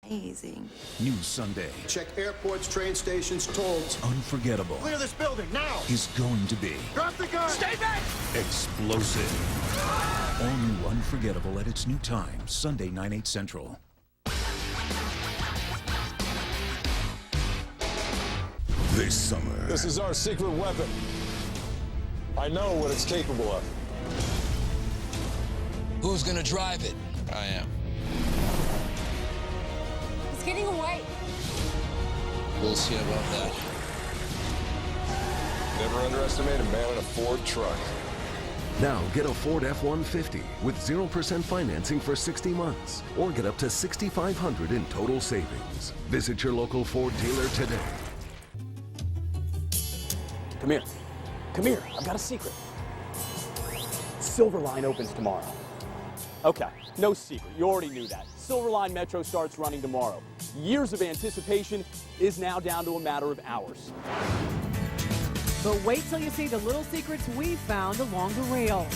amazing. New Sunday. Check airports, train stations, tolls. Unforgettable. Clear this building now. Is going to be Drop the gun. Stay back! explosive. All new Unforgettable at its new time, Sunday, 9/8 Central. This summer. This is our secret weapon. I know what it's capable of. Who's gonna drive it? I am. It's getting away. We'll see about that. Never underestimate a man in a Ford truck. Now get a Ford F-150 with 0% financing for 60 months or get up to $6,500 in total savings. Visit your local Ford dealer today. Come here. Come here. I've got a secret. Silverline opens tomorrow. Okay, no secret. You already knew that. Silverline Metro starts running tomorrow. Years of anticipation is now down to a matter of hours. But wait till you see the little secrets we found along the rail.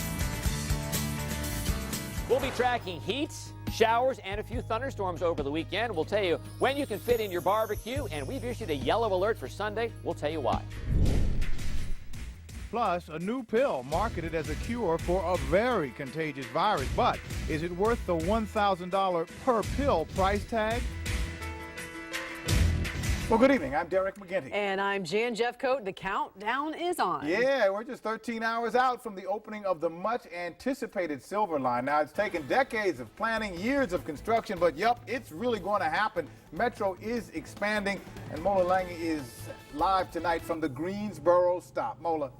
We'll be tracking heat, showers, and a few thunderstorms over the weekend. We'll tell you when you can fit in your barbecue, and we've issued a yellow alert for Sunday. We'll tell you why. Plus, a new pill marketed as a cure for a very contagious virus. But is it worth the $1,000 per pill price tag? Well, good evening. I'm Derek McGinty. And I'm Jan Jeffcoat. The countdown is on. Yeah, we're just 13 hours out from the opening of the much-anticipated Silver Line. Now, it's taken decades of planning, years of construction, but yup, it's really going to happen. Metro is expanding, and Mola Lange is live tonight from the Greensboro stop. Mola.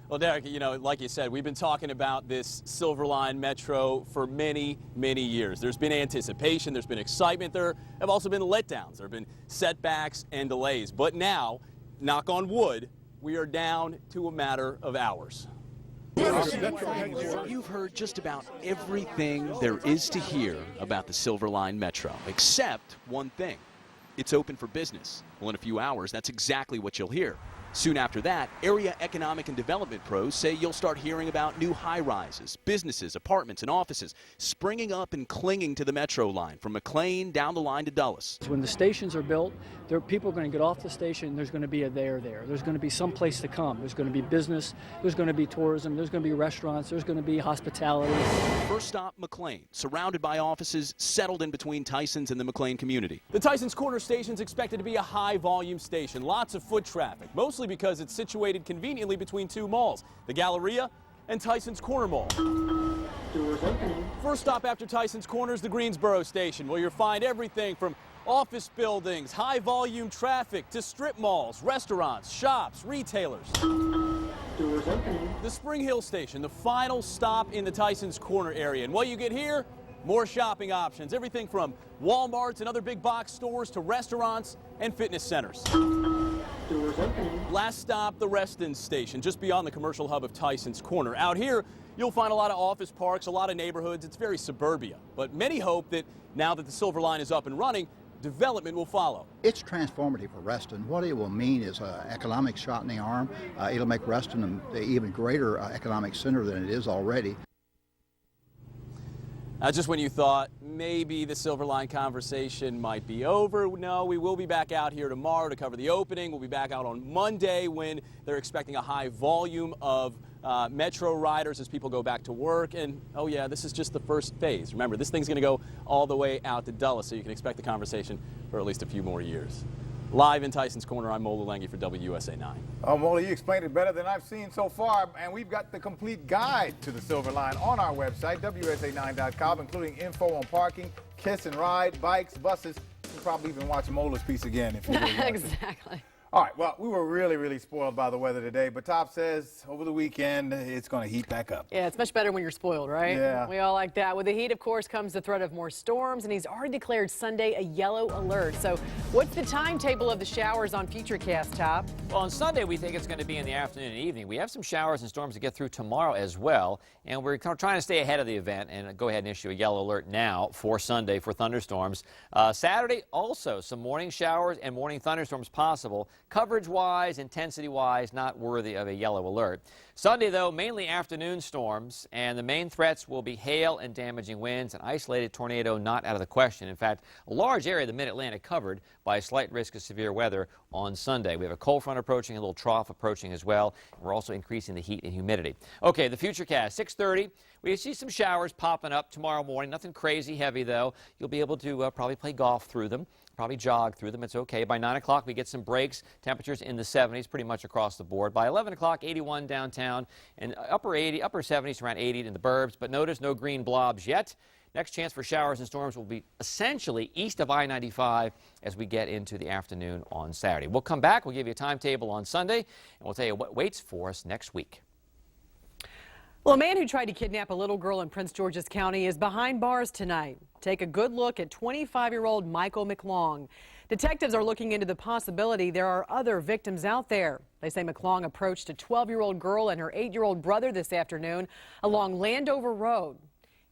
Well, Derek, you know, like you said, we've been talking about this Silverline Metro for many, many years. There's been anticipation, there's been excitement, there have also been letdowns, there have been setbacks and delays. But now, knock on wood, we are down to a matter of hours. You've heard just about everything there is to hear about the Silverline Metro, except one thing. It's open for business. Well, in a few hours, that's exactly what you'll hear. Soon after that, area economic and development pros say you'll start hearing about new high-rises, businesses, apartments, and offices springing up and clinging to the Metro line from McLean down the line to Dulles. When the stations are built, people are going to get off the station, there's going to be a there. There's going to be some place to come. There's going to be business, there's going to be tourism, there's going to be restaurants, there's going to be hospitality. First stop, McLean, surrounded by offices settled in between Tyson's and the McLean community. The Tyson's Corner station is expected to be a high-volume station, lots of foot traffic, mostly because it's situated conveniently between two malls, the Galleria and Tyson's Corner Mall. Doors opening. First stop after Tyson's Corner is the Greensboro station, where you'll find everything from office buildings, high-volume traffic, to strip malls, restaurants, shops, retailers. Doors opening. The Spring Hill station, the final stop in the Tyson's Corner area. And what you get here, more shopping options, everything from Walmarts and other big box stores to restaurants and fitness centers. Doors opening. Last stop, the Reston station, just beyond the commercial hub of Tyson's Corner. Out here, you'll find a lot of office parks, a lot of neighborhoods. It's very suburbia. But many hope that now that the Silver Line is up and running, development will follow. It's transformative for Reston. What it will mean is an economic shot in the arm. It'll make Reston an even greater economic center than it is already. Just when you thought maybe the Silver Line conversation might be over, no, we will be back out here tomorrow to cover the opening. We'll be back out on Monday when they're expecting a high volume of Metro riders as people go back to work. And, oh yeah, this is just the first phase. Remember, this thing's going to go all the way out to Dulles, so you can expect the conversation for at least a few more years. Live in Tyson's Corner, I'm Mola Lange for WUSA9. Oh, Mola, you explained it better than I've seen so far, and we've got the complete guide to the Silver Line on our website, WUSA9.com, including info on parking, kiss and ride, bikes, buses. You can probably even watch Mola's piece again if you really want to. Exactly. All right, well, we were really spoiled by the weather today, but Top says over the weekend it's going to heat back up. Yeah, it's much better when you're spoiled, right? Yeah. We all like that. With the heat, of course, comes the threat of more storms, and he's already declared Sunday a yellow alert. So what's the timetable of the showers on Futurecast, Top? Well, on Sunday, we think it's going to be in the afternoon and evening. We have some showers and storms to get through tomorrow as well, and we're kind of trying to stay ahead of the event and go ahead and issue a yellow alert now for Sunday for thunderstorms. Saturday, also some morning showers and morning thunderstorms possible. Coverage-wise, intensity-wise, not worthy of a yellow alert. Sunday, though, mainly afternoon storms, and the main threats will be hail and damaging winds. An isolated tornado not out of the question. In fact, a large area of the Mid-Atlantic covered by a slight risk of severe weather on Sunday. We have a cold front approaching, a little trough approaching as well. We're also increasing the heat and humidity. Okay, the futurecast, 6:30. We see some showers popping up tomorrow morning. Nothing crazy heavy, though. You'll be able to probably play golf through them. Probably jog through them. It's okay. By 9 o'clock, we get some breaks. Temperatures in the 70s pretty much across the board. By 11 o'clock, 81 downtown and upper 70s, around 80 in the burbs. But notice no green blobs yet. Next chance for showers and storms will be essentially east of I-95 as we get into the afternoon on Saturday. We'll come back. We'll give you a timetable on Sunday, and we'll tell you what waits for us next week. Well, a man who tried to kidnap a little girl in Prince George's County is behind bars tonight. Take a good look at 25-year-old Michael McClong. Detectives are looking into the possibility there are other victims out there. They say McClong approached a 12-year-old girl and her 8-year-old brother this afternoon along Landover Road.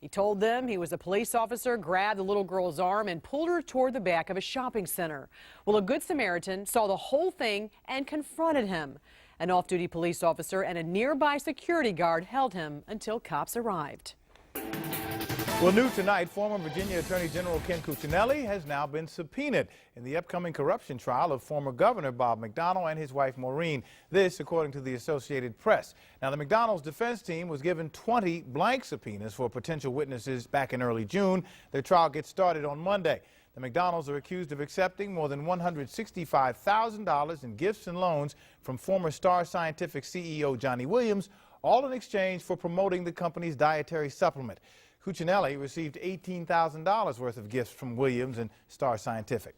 He told them he was a police officer, grabbed the little girl's arm and pulled her toward the back of a shopping center. Well, a Good Samaritan saw the whole thing and confronted him. An off-duty police officer and a nearby security guard held him until cops arrived. Well, new tonight, former Virginia Attorney General Ken Cuccinelli has now been subpoenaed in the upcoming corruption trial of former Governor Bob McDonnell and his wife Maureen. This, according to the Associated Press. Now, the McDonnell's defense team was given 20 blank subpoenas for potential witnesses back in early June. Their trial gets started on Monday. The McDonnells are accused of accepting more than $165,000 in gifts and loans from former Star Scientific CEO Johnny Williams, all in exchange for promoting the company's dietary supplement. Cuccinelli received $18,000 worth of gifts from Williams and Star Scientific.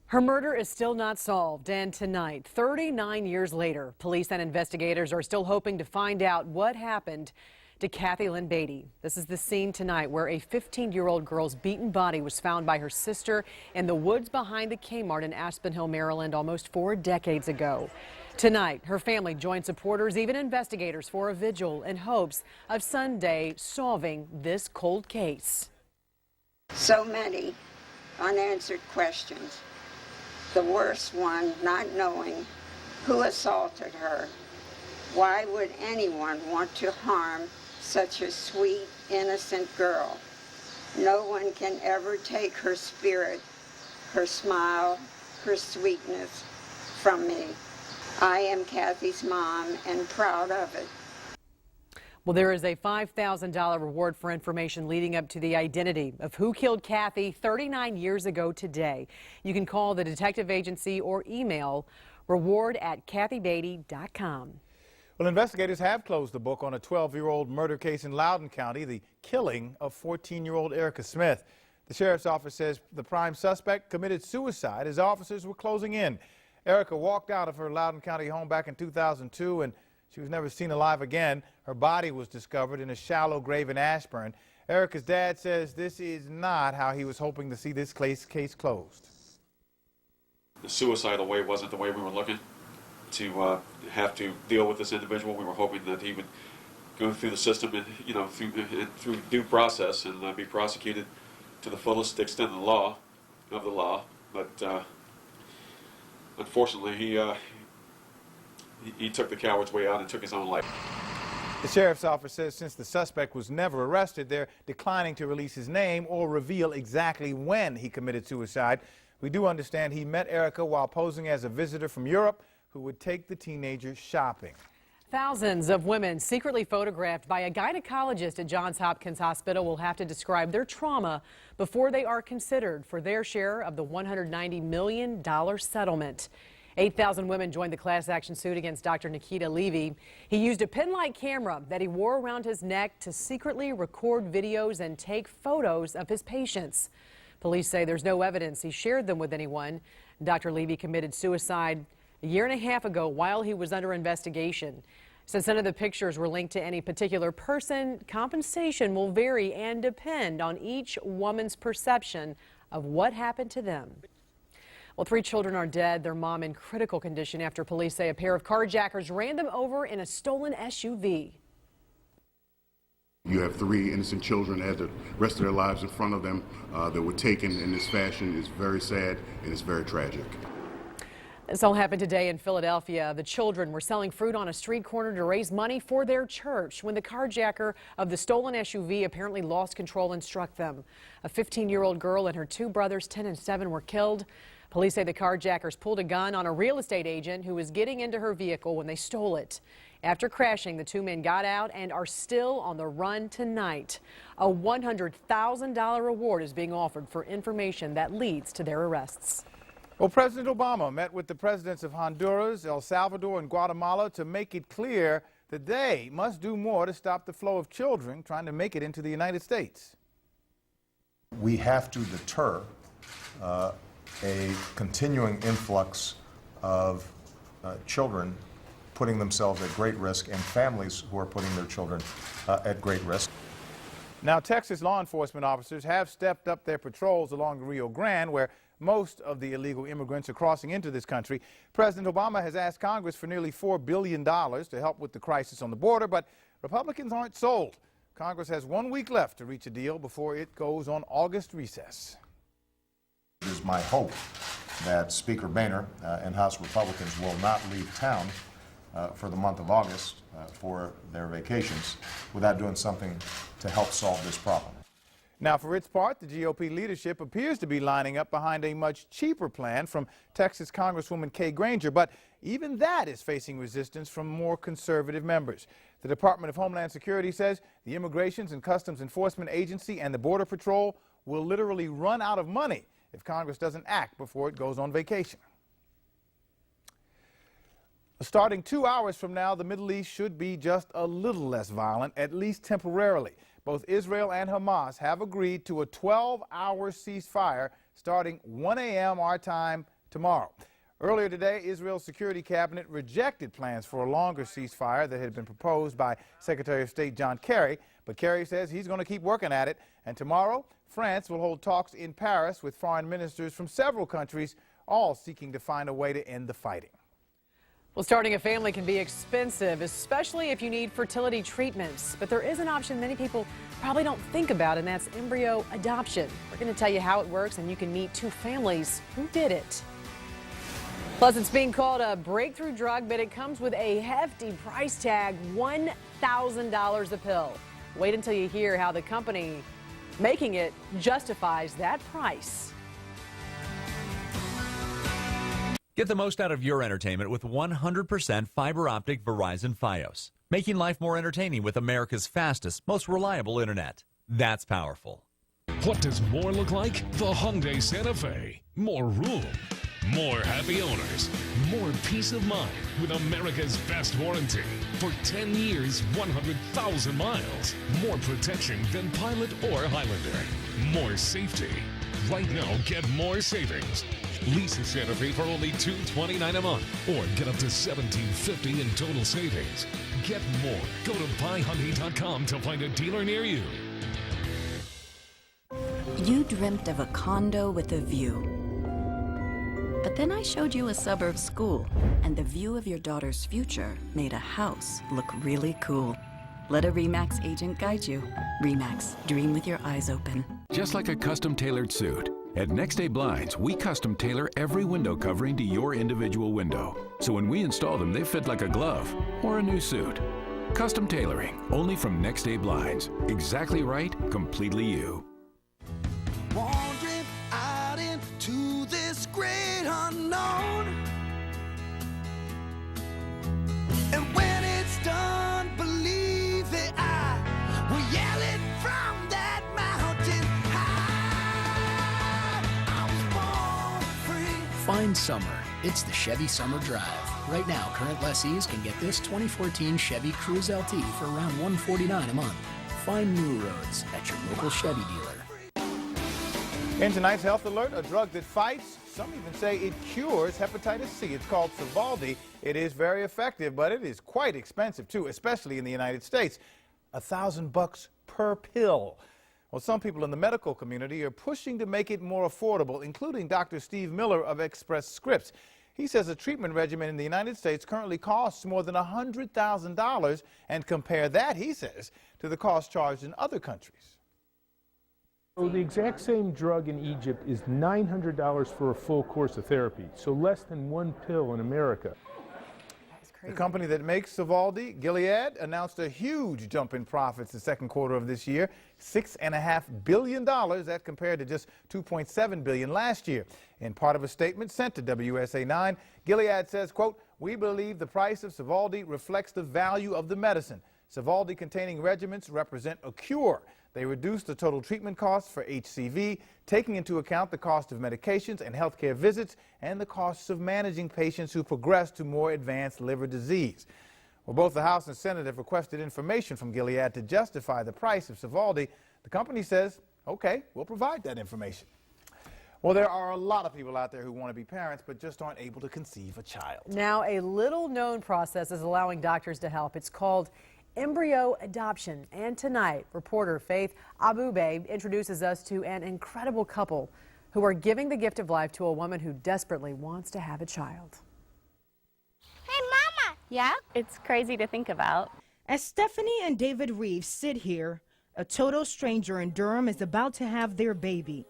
Her murder is still not solved, and tonight, 39 years later, police and investigators are still hoping to find out what happened to Kathy Lynn Beatty. This is the scene tonight where a 15-year-old girl's beaten body was found by her sister in the woods behind the Kmart in Aspen Hill, Maryland, almost 4 decades ago. Tonight, her family joined supporters, even investigators, for a vigil in hopes of Sunday solving this cold case. So many unanswered questions. The worst one, not knowing who assaulted her. Why would anyone want to harm such a sweet, innocent girl? No one can ever take her spirit, her smile, her sweetness from me. I am Kathy's mom and proud of it. Well, there is a $5,000 reward for information leading up to the identity of who killed Kathy 39 years ago today. You can call the detective agency or email reward@kathybeatty.com. Well, investigators have closed the book on a 12-year-old murder case in Loudoun County, the killing of 14-year-old Erica Smith. The sheriff's office says the prime suspect committed suicide as officers were closing in. Erica walked out of her Loudoun County home back in 2002, and she was never seen alive again. Her body was discovered in a shallow grave in Ashburn. Erica's dad says this is not how he was hoping to see this case closed. The suicidal way wasn't the way we were looking to have to deal with this individual. We were hoping that he would go through the system and, through due process and be prosecuted to the fullest extent of the law. But unfortunately, he took the coward's way out and took his own life. The sheriff's office says since the suspect was never arrested, they're declining to release his name or reveal exactly when he committed suicide. We do understand he met Erica while posing as a visitor from Europe who would take the teenager shopping. Thousands of women secretly photographed by a gynecologist at Johns Hopkins Hospital will have to describe their trauma before they are considered for their share of the $190 million settlement. 8,000 women joined the class action suit against Dr. Nikita Levy. He used a pin-like camera that he wore around his neck to secretly record videos and take photos of his patients. Police say there's no evidence he shared them with anyone. Dr. Levy committed suicide a year and a half ago while he was under investigation. Since none of the pictures were linked to any particular person, compensation will vary and depend on each woman's perception of what happened to them. Well, 3 children are dead, their mom in critical condition after police say a pair of carjackers ran them over in a stolen SUV. You have 3 innocent children that had the rest of their lives in front of them that were taken in this fashion. It's very sad and it's very tragic. This all happened today in Philadelphia. The children were selling fruit on a street corner to raise money for their church when the carjacker of the stolen SUV apparently lost control and struck them. A 15-year-old girl and her two brothers, 10 and 7, were killed. Police say the carjackers pulled a gun on a real estate agent who was getting into her vehicle when they stole it. After crashing, the two men got out and are still on the run tonight. A $100,000 reward is being offered for information that leads to their arrests. Well, President Obama met with the presidents of Honduras, El Salvador, and Guatemala to make it clear that they must do more to stop the flow of children trying to make it into the United States. We have to deter a continuing influx of children putting themselves at great risk and families who are putting their children at great risk. Now, Texas law enforcement officers have stepped up their patrols along the Rio Grande, where most of the illegal immigrants are crossing into this country. President Obama has asked Congress for nearly $4 billion to help with the crisis on the border, but Republicans aren't sold. Congress has 1 week left to reach a deal before it goes on August recess. It is my hope that Speaker Boehner and House Republicans will not leave town for the month of August for their vacations without doing something to help solve this problem. Now, for its part, the GOP leadership appears to be lining up behind a much cheaper plan from Texas Congresswoman Kay Granger, but even that is facing resistance from more conservative members. The Department of Homeland Security says the Immigration and Customs Enforcement Agency and the Border Patrol will literally run out of money if Congress doesn't act before it goes on vacation. Starting 2 hours from now, the Middle East should be just a little less violent, at least temporarily. Both Israel and Hamas have agreed to a 12-hour ceasefire starting 1 a.m. our time tomorrow. Earlier today, Israel's Security Cabinet rejected plans for a longer ceasefire that had been proposed by Secretary of State John Kerry, but Kerry says he's going to keep working at it. And tomorrow, France will hold talks in Paris with foreign ministers from several countries, all seeking to find a way to end the fighting. Well, starting a family can be expensive, especially if you need fertility treatments. But there is an option many people probably don't think about, and that's embryo adoption. We're going to tell you how it works, and you can meet two families who did it. Plus, it's being called a breakthrough drug, but it comes with a hefty price tag, $1,000 a pill. Wait until you hear how the company making it justifies that price. Get the most out of your entertainment with 100% fiber optic Verizon Fios, making life more entertaining with America's fastest, most reliable internet. That's powerful. What does more look like? The Hyundai Santa Fe. More room, more happy owners, more peace of mind with America's best warranty. For 10 years, 100,000 miles. More protection than Pilot or Highlander. More safety. Right now, get more savings. Lease a Santa Fe for only $229 a month, or get up to $1,750 in total savings. Get more. Go to buyhyundai.com to find a dealer near you. You dreamt of a condo with a view. But then I showed you a suburb school, and the view of your daughter's future made a house look really cool. Let a RE/MAX agent guide you. RE/MAX, dream with your eyes open. Just like a custom-tailored suit, at Next Day Blinds, we custom-tailor every window covering to your individual window. So when we install them, they fit like a glove or a new suit. Custom tailoring, only from Next Day Blinds. Exactly right, completely you. Wandering out into this great unknown. And when it's done, believe that I will yell it from that mountain high. I was born free. Find summer. It's the Chevy Summer Drive. Right now, current lessees can get this 2014 Chevy Cruze LT for around $149 a month. Find new roads at your local Chevy dealer. In tonight's Health Alert, a drug that fights, some even say it cures hepatitis C. It's called Sovaldi. It is very effective, but it is quite expensive too, especially in the United States. $1,000 per pill. Well, some people in the medical community are pushing to make it more affordable, including Dr. Steve Miller of Express Scripts. He says a treatment regimen in the United States currently costs more than $100,000, and compare that, he says, to the cost charged in other countries. So the exact same drug in Egypt is $900 for a full course of therapy, so less than one pill in America. The company that makes Sovaldi, Gilead, announced a huge jump in profits the second quarter of this year, $6.5 billion. That compared to just $2.7 billion last year. In part of a statement sent to WUSA9, Gilead says, quote, "We believe the price of Sovaldi reflects the value of the medicine. Sovaldi-containing regimens represent a cure. They reduce the total treatment costs for HCV, taking into account the cost of medications and healthcare visits and the costs of managing patients who progress to more advanced liver disease." Well, both the House and Senate have requested information from Gilead to justify the price of Sovaldi. The company says, okay, we'll provide that information. Well, there are a lot of people out there who want to be parents but just aren't able to conceive a child. Now, a little-known process is allowing doctors to help. It's called embryo adoption. And tonight, reporter Faith Abube introduces us to an incredible couple who are giving the gift of life to a woman who desperately wants to have a child. Hey, Mama! Yeah? It's crazy to think about. As Stephanie and David Reeves sit here, a total stranger in Durham is about to have their baby.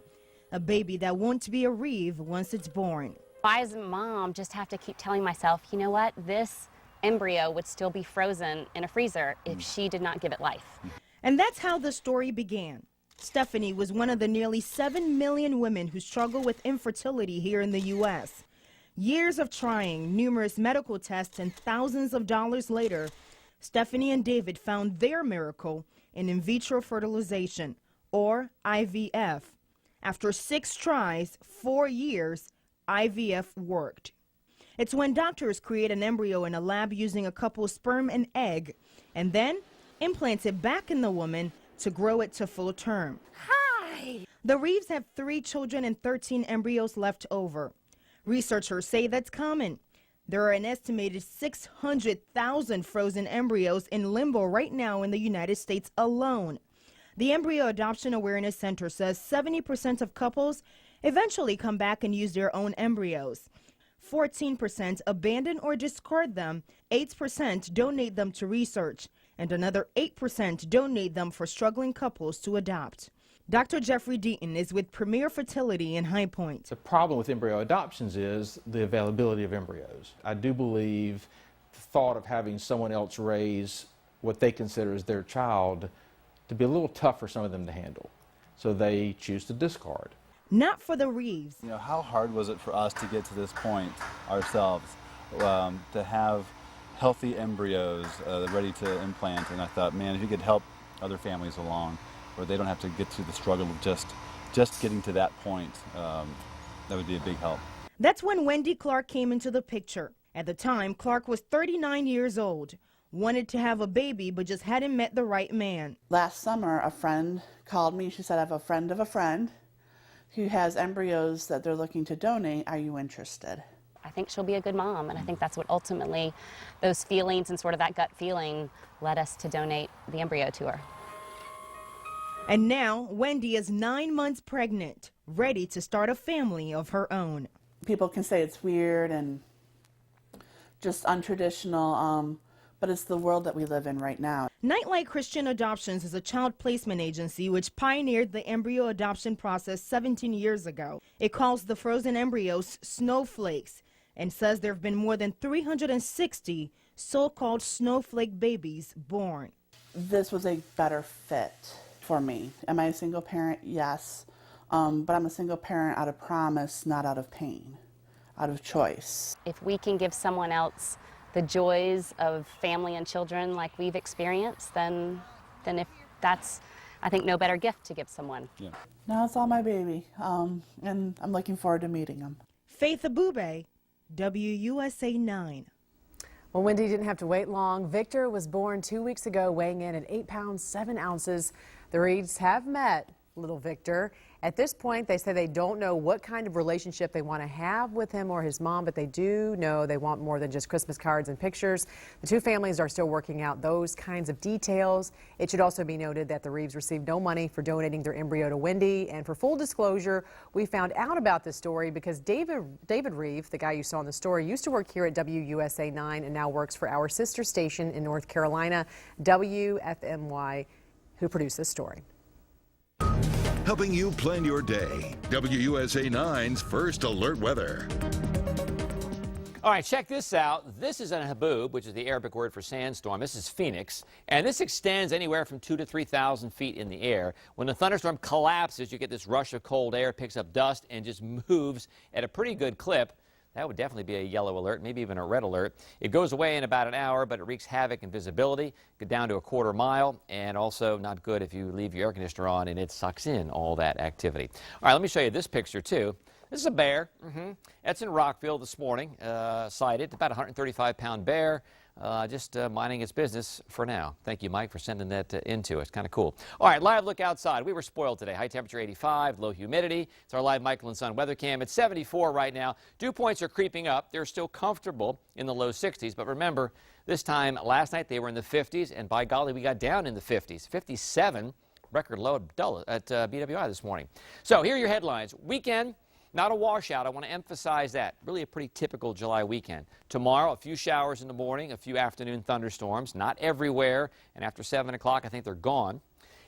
A baby that won't be a Reeve once it's born. I, as a mom, just have to keep telling myself, you know what? This embryo would still be frozen in a freezer if she did not give it life. And that's how the story began. Stephanie was one of the nearly 7 million women who struggle with infertility here in the U.S. Years of trying, numerous medical tests, and thousands of dollars later, Stephanie and David found their miracle in vitro fertilization, or IVF. After 6 tries, 4 years, IVF worked. It's when doctors create an embryo in a lab using a couple's sperm and egg, and then implants it back in the woman to grow it to full term. Hi! The Reeves have 3 children and 13 embryos left over. Researchers say that's common. There are an estimated 600,000 frozen embryos in limbo right now in the United States alone. The Embryo Adoption Awareness Center says 70% of couples eventually come back and use their own embryos. 14% abandon or discard them, 8% donate them to research, and another 8% donate them for struggling couples to adopt. Dr. Jeffrey Deaton is with Premier Fertility in High Point. The problem with embryo adoptions is the availability of embryos. I do believe the thought of having someone else raise what they consider as their child to be a little tough for some of them to handle, so they choose to discard. Not for the Reeves. You know, how hard was it for us to get to this point ourselves, to have healthy embryos ready to implant? And I thought, man, if you could help other families along, where they don't have to get through the struggle of just getting to that point, that would be a big help. That's when Wendy Clark came into the picture. At the time, Clark was 39 years old, wanted to have a baby, but just hadn't met the right man. Last summer, a friend called me. She said, I have a friend of a friend who has embryos that they're looking to donate. Are you interested? I think she'll be a good mom, and I think that's what ultimately those feelings and sort of that gut feeling led us to donate the embryo to her. And now, Wendy is 9 months pregnant, ready to start a family of her own. People can say it's weird and just untraditional, but it's the world that we live in right now. Nightlight Christian Adoptions is a child placement agency which pioneered the embryo adoption process 17 years ago. It calls the frozen embryos snowflakes and says there have been more than 360 so-called snowflake babies born. This was a better fit for me. Am I a single parent? Yes. But I'm a single parent out of promise, not out of pain, out of choice. If we can give someone else the joys of family and children like we've experienced, then if that's, I think, no better gift to give someone. Yeah. Now it's all my baby, and I'm looking forward to meeting him. Faith Abube, WUSA 9. Well, Wendy didn't have to wait long. Victor was born 2 weeks ago, weighing in at 8 pounds, 7 ounces. The Reeves have met little Victor. At this point, they say they don't know what kind of relationship they want to have with him or his mom, but they do know they want more than just Christmas cards and pictures. The two families are still working out those kinds of details. It should also be noted that the Reeves received no money for donating their embryo to Wendy. And for full disclosure, we found out about this story because David Reeve, the guy you saw in the story, used to work here at WUSA 9 and now works for our sister station in North Carolina, WFMY, who produced this story. helping you plan your day. WUSA9's First Alert Weather. All right, check this out. This is an haboob, which is the Arabic word for sandstorm. This is Phoenix, and this extends anywhere from 2,000 to 3,000 feet in the air. When the thunderstorm collapses, you get this rush of cold air, picks up dust, and just moves at a pretty good clip. That would definitely be a yellow alert, maybe even a red alert. It goes away in about an hour, but it wreaks havoc in visibility. Get down to a quarter mile, and also not good if you leave your air conditioner on and it sucks in all that activity. All right, let me show you this picture, too. This is a bear. That's in Rockville this morning, sighted. About a 135-pound bear, just minding its business for now. Thank you, Mike, for sending that in to us. Kind of cool. All right, live look outside. We were spoiled today. High temperature 85, low humidity. It's our live Michael and Son weather cam. It's 74 right now. Dew points are creeping up. They're still comfortable in the low 60s, but remember, this time last night they were in the 50s, and by golly, we got down in the 50s. 57, record low at BWI this morning. So here are your headlines. Weekend. Not a washout. I want to emphasize that. Really a pretty typical July weekend. Tomorrow, a few showers in the morning, a few afternoon thunderstorms. Not everywhere, and after 7 o'clock, I think they're gone.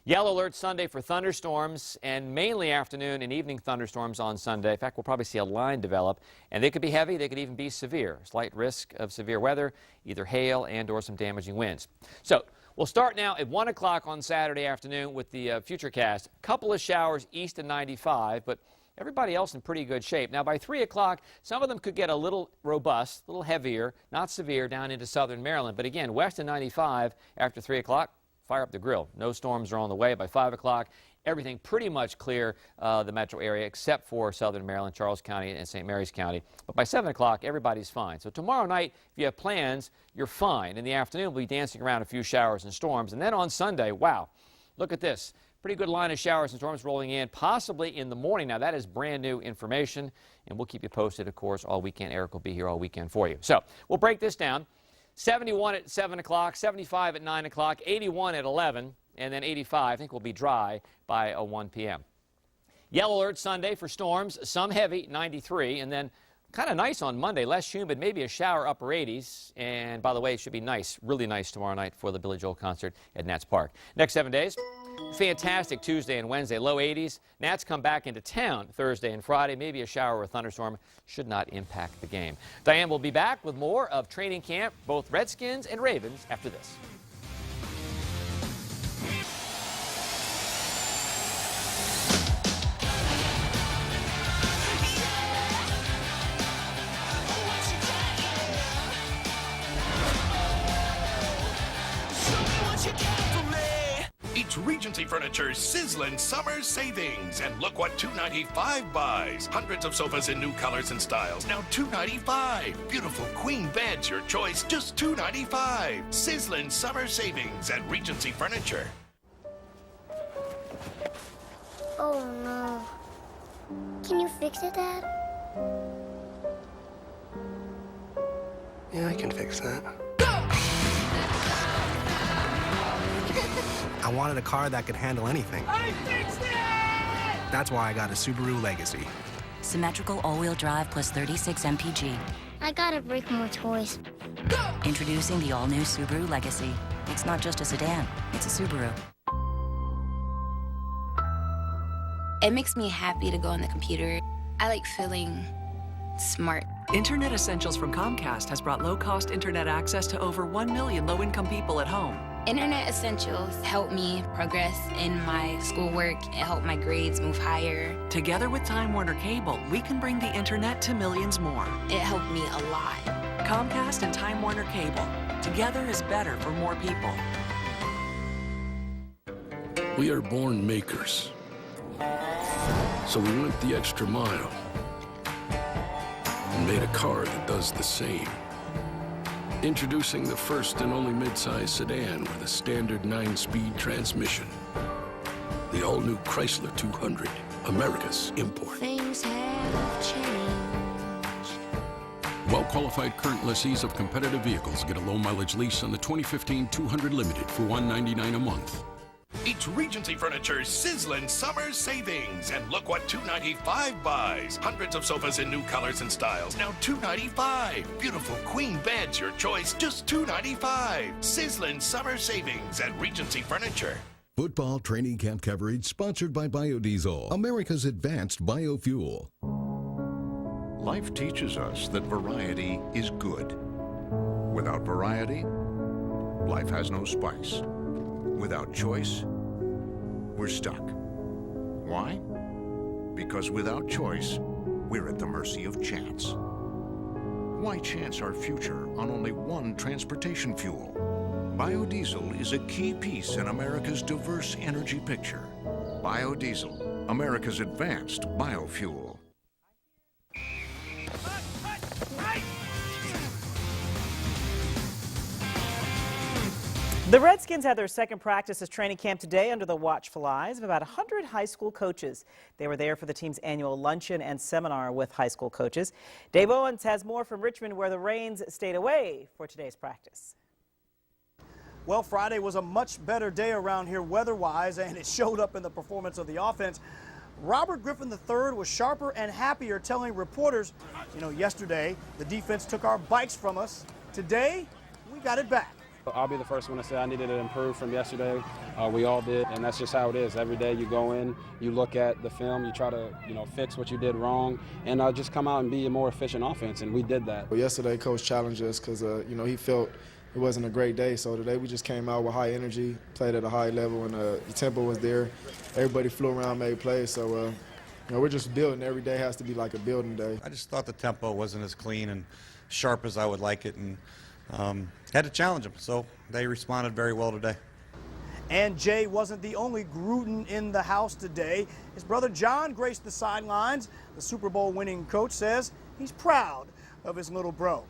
Yellow alert Sunday for thunderstorms, and mainly afternoon and evening thunderstorms on Sunday. In fact, we'll probably see a line develop, and they could be heavy. They could even be severe. Slight risk of severe weather, either hail and or some damaging winds. So we'll start now at 1 o'clock on Saturday afternoon with the Futurecast. A couple of showers east of 95, but everybody else in pretty good shape. Now, by 3 o'clock, some of them could get a little robust, a little heavier, not severe, down into southern Maryland. But again, west of 95 after 3 o'clock, fire up the grill. No storms are on the way. By 5 o'clock, everything pretty much clear the metro area except for southern Maryland, Charles County, and St. Mary's County. But by 7 o'clock, everybody's fine. So tomorrow night, if you have plans, you're fine. In the afternoon, we'll be dancing around a few showers and storms. And then on Sunday, wow, look at this. Pretty good line of showers and storms rolling in, possibly in the morning. Now, that is brand new information, and we'll keep you posted, of course, all weekend. Eric will be here all weekend for you. So we'll break this down. 71 at 7 o'clock, 75 at 9 o'clock, 81 at 11, and then 85, I think, will be dry by 1 p.m. Yellow alert Sunday for storms, some heavy, 93, and then kind of nice on Monday, less humid, maybe a shower, upper 80s. And by the way, it should be nice, really nice tomorrow night for the Billy Joel concert at Nats Park. Next 7 days, fantastic Tuesday and Wednesday, low 80s. Nats come back into town Thursday and Friday, maybe a shower or a thunderstorm. Should not impact the game. Diane will be back with more of training camp, both Redskins and Ravens, after this. It's Regency Furniture's sizzling summer savings. And look what $295 buys. Hundreds of sofas in new colors and styles. Now $295. Beautiful queen beds, your choice, just $295. Sizzling summer savings at Regency Furniture. Oh no. Can you fix it, Dad? Yeah, I can fix that. I wanted a car that could handle anything. I fixed it! That's why I got a Subaru Legacy. Symmetrical all-wheel drive plus 36 mpg. I gotta break more toys. Introducing the all-new Subaru Legacy. It's not just a sedan, it's a Subaru. It makes me happy to go on the computer. I like feeling smart. Internet Essentials from Comcast has brought low-cost internet access to over 1 million low-income people at home. Internet Essentials help me progress in my schoolwork. It helped my grades move higher. Together with Time Warner Cable, we can bring the internet to millions more. It helped me a lot. Comcast and Time Warner Cable. Together is better for more people. We are born makers. So we went the extra mile and made a car that does the same. Introducing the first and only midsize sedan with a standard 9-speed transmission. The all-new Chrysler 200, America's import. Things have changed. Well-qualified current lessees of competitive vehicles get a low-mileage lease on the 2015 200 Limited for $199 a month. It's Regency Furniture's sizzling summer savings. And look what $295 buys. Hundreds of sofas in new colors and styles. Now $295. Beautiful queen beds, your choice, just $295. Sizzling summer savings at Regency Furniture. Football training camp coverage sponsored by Biodiesel, America's advanced biofuel. Life teaches us that variety is good. Without variety, life has no spice. Without choice, we're stuck. Why? Because without choice, we're at the mercy of chance. Why chance our future on only one transportation fuel? Biodiesel is a key piece in America's diverse energy picture. Biodiesel, America's advanced biofuel. The Redskins had their second practice as training camp today under the watchful eyes of about 100 high school coaches. They were there for the team's annual luncheon and seminar with high school coaches. Dave Owens has more from Richmond, where the Rains stayed away for today's practice. Well, Friday was a much better day around here weather-wise, and it showed up in the performance of the offense. Robert Griffin III was sharper and happier, telling reporters, yesterday the defense took our bikes from us. Today, we got it back. I'll be the first one to say I needed to improve from yesterday. We all did, and that's just how it is. Every day you go in, you look at the film, you try to fix what you did wrong, and just come out and be a more efficient offense, and we did that. Well, yesterday, Coach challenged us because he felt it wasn't a great day. So today we just came out with high energy, played at a high level, and the tempo was there. Everybody flew around, made plays. So we're just building. Every day has to be like a building day. I just thought the tempo wasn't as clean and sharp as I would like it, and had to challenge them, so they responded very well today. And Jay wasn't the only Gruden in the house today. His brother John graced the sidelines. The Super Bowl winning coach says he's proud of his little bro.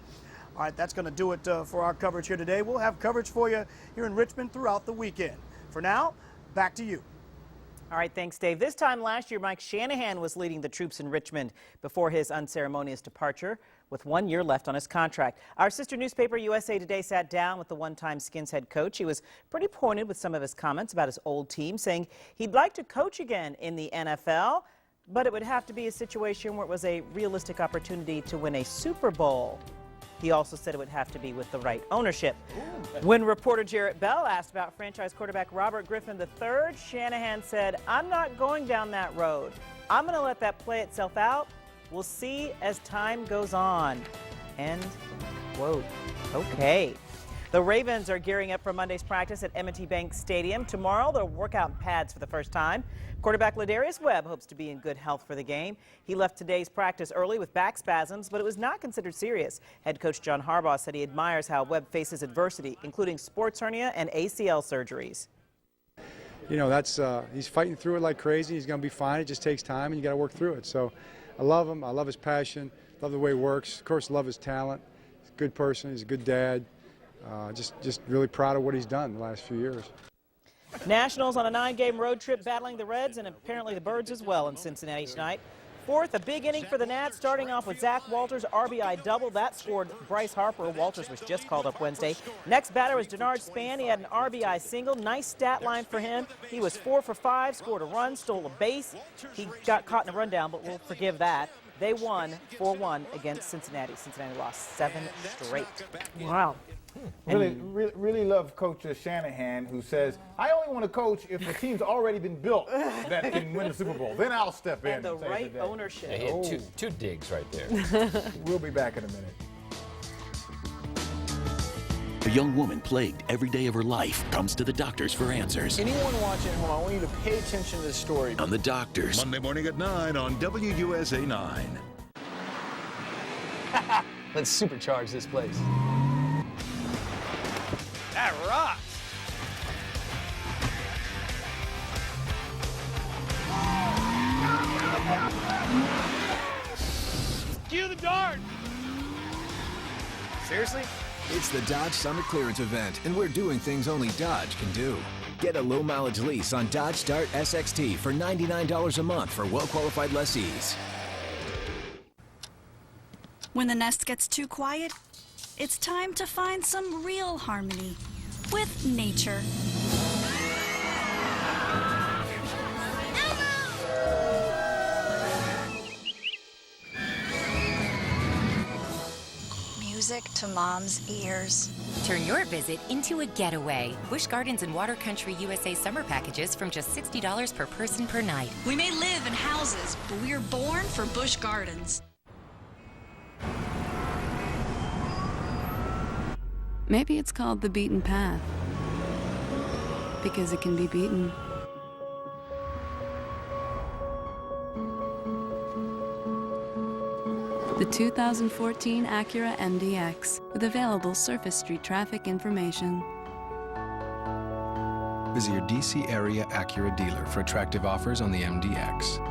All right, that's going to do it for our coverage here today. We'll have coverage for you here in Richmond throughout the weekend. For now, back to you. All right, thanks, Dave. This time last year, Mike Shanahan was leading the troops in Richmond before his unceremonious departure, with 1 year left on his contract. Our sister newspaper, USA Today, sat down with the one-time Skins head coach. He was pretty pointed with some of his comments about his old team, saying he'd like to coach again in the NFL, but it would have to be a situation where it was a realistic opportunity to win a Super Bowl. He also said it would have to be with the right ownership. When reporter Jarrett Bell asked about franchise quarterback Robert Griffin III, Shanahan said, "I'm not going down that road. I'm going to let that play itself out. We'll see as time goes on." End quote. Okay. The Ravens are gearing up for Monday's practice at M&T Bank Stadium. Tomorrow, they'll work out in pads for the first time. Quarterback Ladarius Webb hopes to be in good health for the game. He left today's practice early with back spasms, but it was not considered serious. Head coach John Harbaugh said he admires how Webb faces adversity, including sports hernia and ACL surgeries. He's fighting through it like crazy. He's going to be fine. It just takes time, and you got to work through it. So I love him. I love his passion. Love the way he works. Of course, love his talent. He's a good person. He's a good dad. Just really proud of what he's done the last few years. Nationals on a 9-game road trip battling the Reds and apparently the Birds as well in Cincinnati tonight. Fourth, a big inning for the Nats, starting off with Zach Walters' RBI double. That scored Bryce Harper. Walters was just called up Wednesday. Next batter was Denard Span. He had an RBI single. Nice stat line for him. He was 4 for 5, scored a run, stole a base. He got caught in a rundown, but we'll forgive that. They won 4-1 against Cincinnati. Cincinnati lost 7 straight. Wow. Really love Coach Shanahan, who says, I only want to coach if the team's already been built that can win the Super Bowl. Then I'll step in. And the right ownership. Yeah, he had two digs right there. We'll be back in a minute. A young woman plagued every day of her life comes to the doctors for answers. Anyone watching at home, I want you to pay attention to this story. On the doctors. Monday morning at 9 on WUSA9. Let's supercharge this place. That rocks. Cue the dart. Seriously? It's the Dodge Summer Clearance Event, and we're doing things only Dodge can do. Get a low-mileage lease on Dodge Dart SXT for $99 a month for well-qualified lessees. When the nest gets too quiet, it's time to find some real harmony with nature. music to Mom's ears. Turn your visit into a getaway. Busch Gardens and Water Country USA summer packages from just $60 per person per night. We may live in houses, but we are born for Busch Gardens. Maybe it's called the beaten path, because it can be beaten. The 2014 Acura MDX with available surface street traffic information. Visit your DC area Acura dealer for attractive offers on the MDX.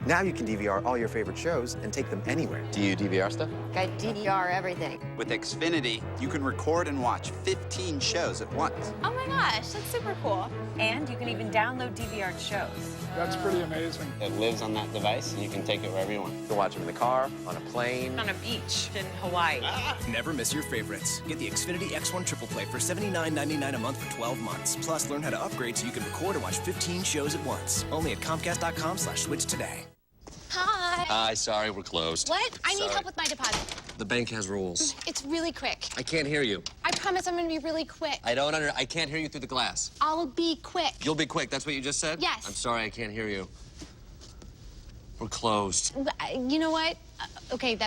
Now you can DVR all your favorite shows and take them anywhere. Do you DVR stuff? I DVR everything. With Xfinity, you can record and watch 15 shows at once. Oh my gosh, that's super cool. And you can even download DVR shows. That's pretty amazing. It lives on that device, and you can take it wherever you want. You can watch them in the car, on a plane. On a beach in Hawaii. Never miss your favorites. Get the Xfinity X1 Triple Play for $79.99 a month for 12 months. Plus, learn how to upgrade so you can record and watch 15 shows at once. Only at Comcast.com/switch today. Hi. Hi, sorry, we're closed. What? I need help with my deposit. The bank has rules. It's really quick. I can't hear you. I promise I'm gonna be really quick. I can't hear you through the glass. I'll be quick. You'll be quick, that's what you just said? Yes. I'm sorry, I can't hear you. We're closed. You know what? Okay,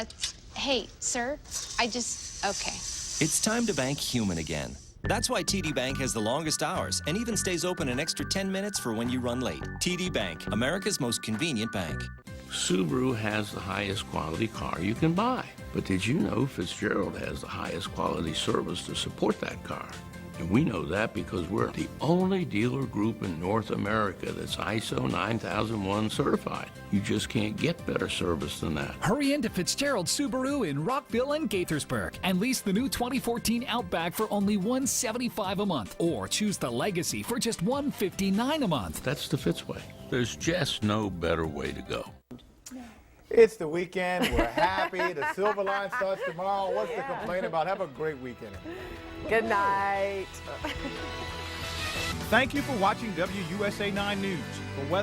hey, sir, okay. It's time to bank human again. That's why TD Bank has the longest hours and even stays open an extra 10 minutes for when you run late. TD Bank, America's most convenient bank. Subaru has the highest quality car you can buy. But did you know Fitzgerald has the highest quality service to support that car? And we know that because we're the only dealer group in North America that's ISO 9001 certified. You just can't get better service than that. Hurry into Fitzgerald Subaru in Rockville and Gaithersburg and lease the new 2014 Outback for only $175 a month, or choose the Legacy for just $159 a month. That's the Fitz way. There's just no better way to go. It's the weekend. We're happy. The Silver Line starts tomorrow. What's to complain about? Have a great weekend. Good night. Thank you for watching WUSA9 News. For weather